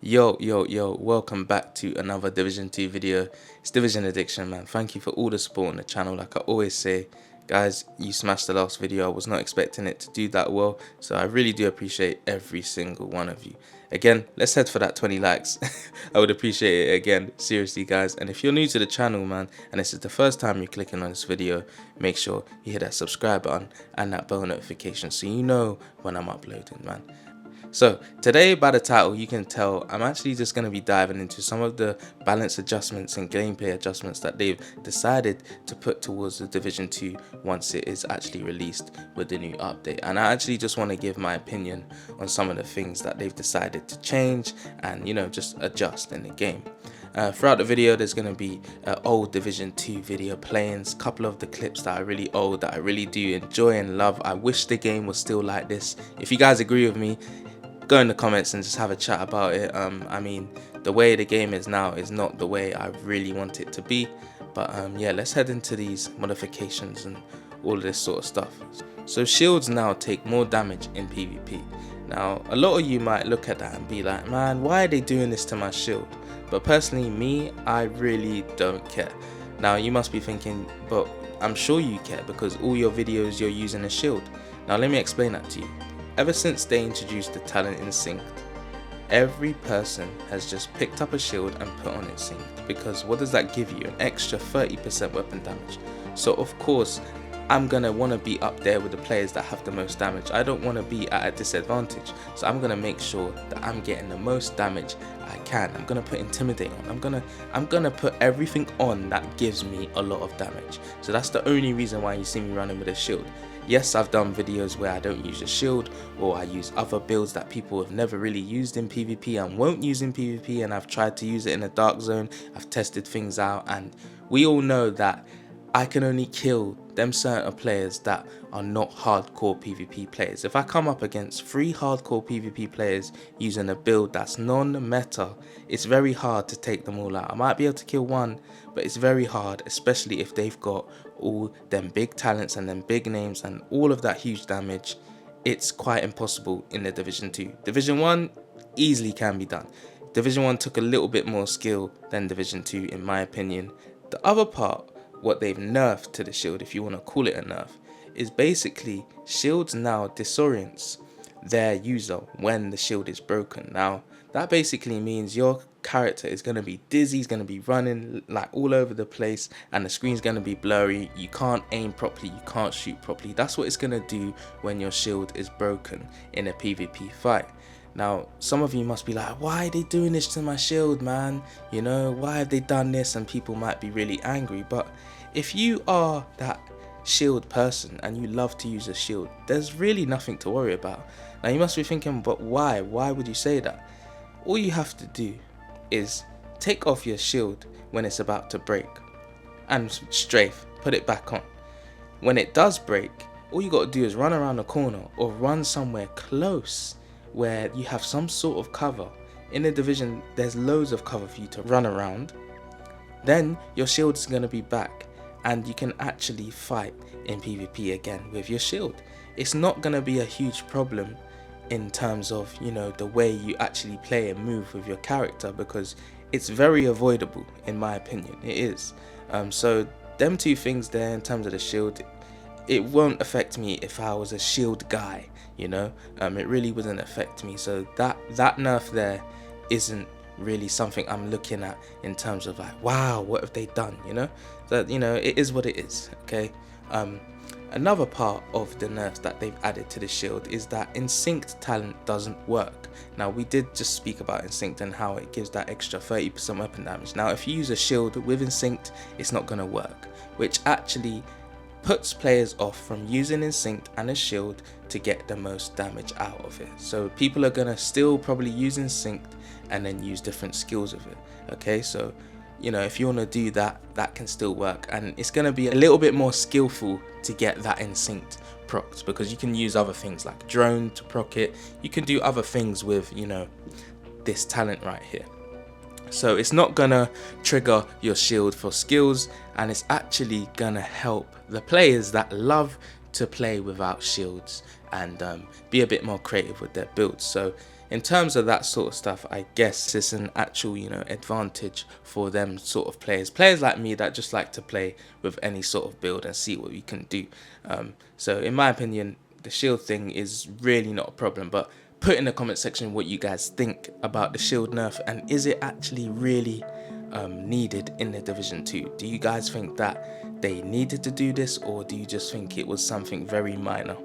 Yo, welcome back to another Division 2 video. It's Division Addiction, man. Thank you for all the support on the channel. Like I always say, guys, you smashed the last video. I was not expecting it to do that well, so I really do appreciate every single one of you. Again, let's head for that 20 likes. I would appreciate it again, seriously, guys. And if you're new to the channel, man, and this is the first time you're clicking on this video, make sure you hit that subscribe button and that bell notification so you know when I'm uploading, man. So today, by the title, you can tell I'm actually just going to be diving into some of the balance adjustments and gameplay adjustments that they've decided to put towards the Division 2 once it is actually released with the new update. And I actually just want to give my opinion on some of the things that they've decided to change and, just adjust in the game. Throughout the video, there's going to be old Division 2 video playings, a couple of the clips that are really old that I really do enjoy and love. I wish the game was still like this. If you guys agree with me, go in the comments and just have a chat about it. I mean, the way the game is now is not the way I really want it to be, but yeah, let's head into these modifications and all of this sort of stuff. So shields now take more damage in PvP. Now a lot of you might look at that and be like, man, why are they doing this to my shield? But personally, me, I really don't care. Now you must be thinking, but I'm sure you care because all your videos you're using a shield. Now let me explain that to you. Ever since they introduced the talent Instinct, every person has just picked up a shield and put on Instinct, because what does that give you? An extra 30% weapon damage. So of course, I'm going to want to be up there with the players that have the most damage. I don't want to be at a disadvantage, so I'm going to make sure that I'm getting the most damage I can. I'm going to put Intimidate on. I'm going to put everything on that gives me a lot of damage. So that's the only reason why you see me running with a shield. Yes, I've done videos where I don't use a shield, or I use other builds that people have never really used in PvP and won't use in PvP, and I've tried to use it in a dark zone. I've tested things out, and we all know that I can only kill them certain players that are not hardcore PvP players. If I come up against 3 hardcore PvP players using a build that's non-meta, it's very hard to take them all out. I might be able to kill one, but it's very hard, especially if they've got all them big talents and them big names and all of that huge damage. It's quite impossible in the Division 2. Division 1 easily can be done. Division 1 took a little bit more skill than Division 2 in my opinion. The other part, what they've nerfed to the shield, if you want to call it a nerf, is basically shields now disorients their user when the shield is broken. Now that basically means your character is going to be dizzy, is going to be running like all over the place, and the screen's going to be blurry. You can't aim properly, you can't shoot properly. That's what it's going to do when your shield is broken in a PvP fight. Now, some of you must be like, why are they doing this to my shield, man? Why have they done this? And people might be really angry. But if you are that shield person and you love to use a shield, there's really nothing to worry about. Now, you must be thinking, but why? Why would you say that? All you have to do is take off your shield when it's about to break and strafe, put it back on. When it does break, all you got to do is run around the corner or run somewhere close where you have some sort of cover. In the Division, there's loads of cover for you to run around. Then your shield is going to be back and you can actually fight in PvP again with your shield. It's not going to be a huge problem in terms of, the way you actually play and move with your character, because it's very avoidable in my opinion. It is. So them two things there in terms of the shield, it won't affect me if I was a shield guy. It really wouldn't affect me. So that nerf there isn't really something I'm looking at in terms of like, wow, what have they done? That it is what it is. Okay. Another part of the nerfs that they've added to the shield is that Instinct talent doesn't work. Now we did just speak about Instinct and how it gives that extra 30% weapon damage. Now if you use a shield with Instinct, it's not going to work, which actually puts players off from using Instinct and a shield to get the most damage out of it. So people are going to still probably use Instinct and then use different skills of it. Okay, so if you want to do that, that can still work, and it's going to be a little bit more skillful to get that Instinct procced, because you can use other things like drone to proc it. You can do other things with this talent right here. So it's not gonna trigger your shield for skills, and it's actually gonna help the players that love to play without shields and be a bit more creative with their builds. So in terms of that sort of stuff, I guess it's an actual, advantage for them sort of players like me that just like to play with any sort of build and see what we can do. So in my opinion, the shield thing is really not a problem, but put in the comment section what you guys think about the shield nerf, and is it actually really needed in the Division 2? Do you guys think that they needed to do this, or do you just think it was something very minor?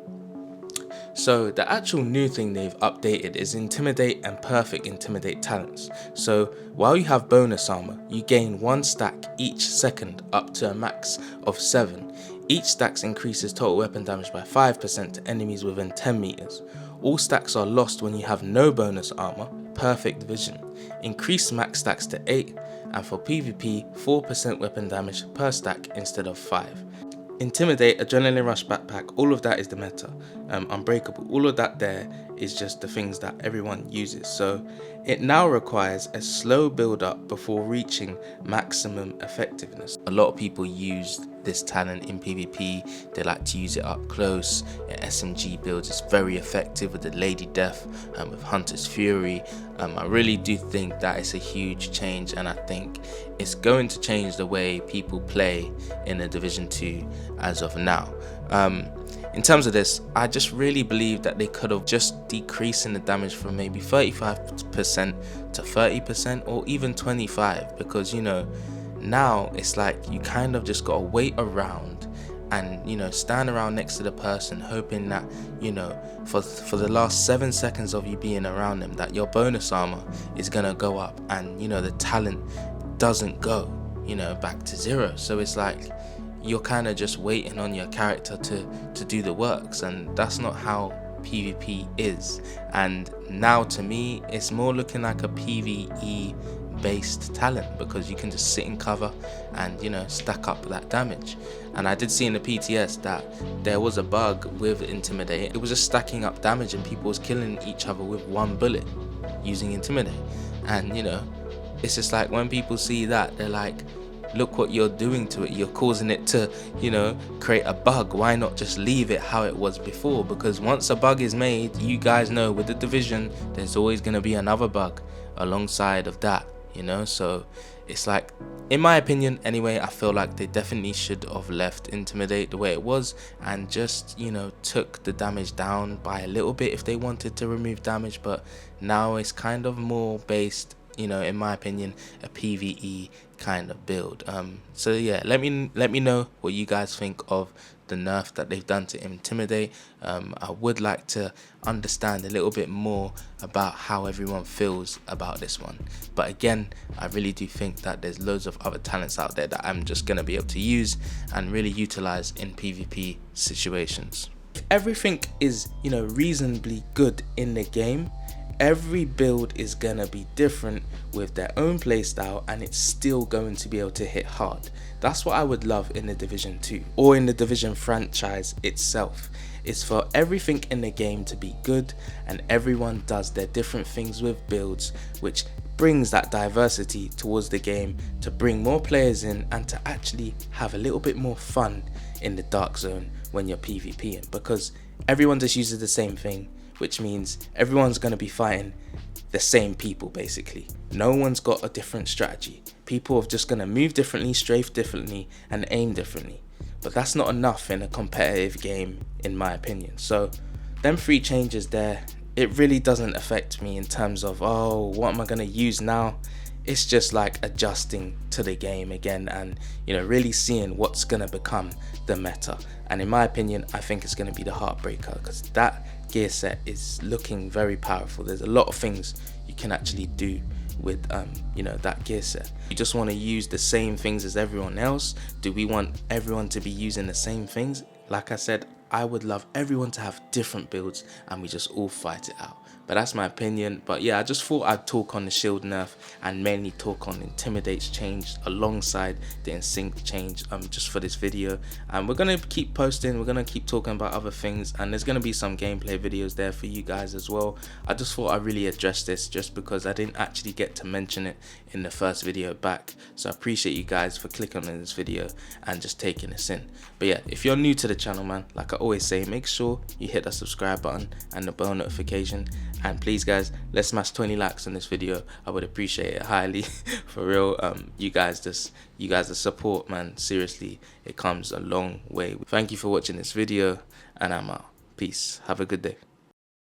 So the actual new thing they've updated is Intimidate and Perfect Intimidate talents. So while you have bonus armor, you gain 1 stack each second up to a max of 7. Each stack increases total weapon damage by 5% to enemies within 10 meters. All stacks are lost when you have no bonus armor, perfect vision. Increase max stacks to 8, and for PvP, 4% weapon damage per stack instead of 5. Intimidate, Adrenaline Rush backpack, all of that is the meta. Unbreakable, all of that there is just the things that everyone uses. So it now requires a slow build up before reaching maximum effectiveness. A lot of people use this talent in PvP, they like to use it up close. In SMG builds, it's very effective with the Lady Death and with Hunter's Fury. I really do think that it's a huge change, and I think it's going to change the way people play in the Division 2 as of now. In terms of this, I just really believe that they could have just decreased in the damage from maybe 35% to 30% or even 25%, because now it's like you kind of just gotta wait around and stand around next to the person, hoping that for the last 7 seconds of you being around them, that your bonus armor is gonna go up, and the talent doesn't go back to 0. So it's like you're kind of just waiting on your character to do the works, and that's not how PvP is. And now to me it's more looking like a PvE based talent, because you can just sit in cover and stack up that damage. And I did see in the PTS that there was a bug with Intimidate. It was just stacking up damage and people was killing each other with 1 bullet using Intimidate. And it's just like, when people see that, they're like, look what you're doing to it, you're causing it to create a bug. Why not just leave it how it was before? Because once a bug is made, you guys know with the Division there's always going to be another bug alongside of that, so it's like, in my opinion anyway, I feel like they definitely should have left Intimidate the way it was and just took the damage down by a little bit if they wanted to remove damage. But now it's kind of more based, in my opinion, a PvE kind of build. So yeah, let me know what you guys think of the nerf that they've done to Intimidate. I would like to understand a little bit more about how everyone feels about this one. But again, I really do think that there's loads of other talents out there that I'm just going to be able to use and really utilize in PvP situations. Everything is reasonably good in the game. Every build is gonna be different with their own playstyle, and it's still going to be able to hit hard. That's what I would love in the Division 2 or in the Division franchise itself. It's for everything in the game to be good, and everyone does their different things with builds, which brings that diversity towards the game to bring more players in and to actually have a little bit more fun in the dark zone when you're PvPing, because everyone just uses the same thing, which means everyone's going to be fighting the same people basically. No one's got a different strategy. People are just going to move differently, strafe differently, and aim differently. But that's not enough in a competitive game, in my opinion. So them 3 changes there, it really doesn't affect me in terms of, oh, what am I going to use now? It's just like adjusting to the game again, and really seeing what's going to become the meta. And in my opinion, I think it's going to be the Heartbreaker, because that gear set is looking very powerful. There's a lot of things you can actually do with that gear set. You just want to use the same things as everyone else? Do we want everyone to be using the same things? Like I said, I would love everyone to have different builds and we just all fight it out. But that's my opinion. But yeah, I just thought I'd talk on the shield nerf and mainly talk on Intimidate's change alongside the Insync change just for this video. And we're going to keep posting, we're going to keep talking about other things, and there's going to be some gameplay videos there for you guys as well. I just thought I'd really address this just because I didn't actually get to mention it in the first video back. So I appreciate you guys for clicking on this video and just taking this in. But yeah, if you're new to the channel, man, like I always say, make sure you hit the subscribe button and the bell notification, And please guys, let's smash 20 likes on this video. I would appreciate it highly. For real. You guys the support, man, seriously, it comes a long way. Thank you for watching this video, and I'm out. Peace. Have a good day.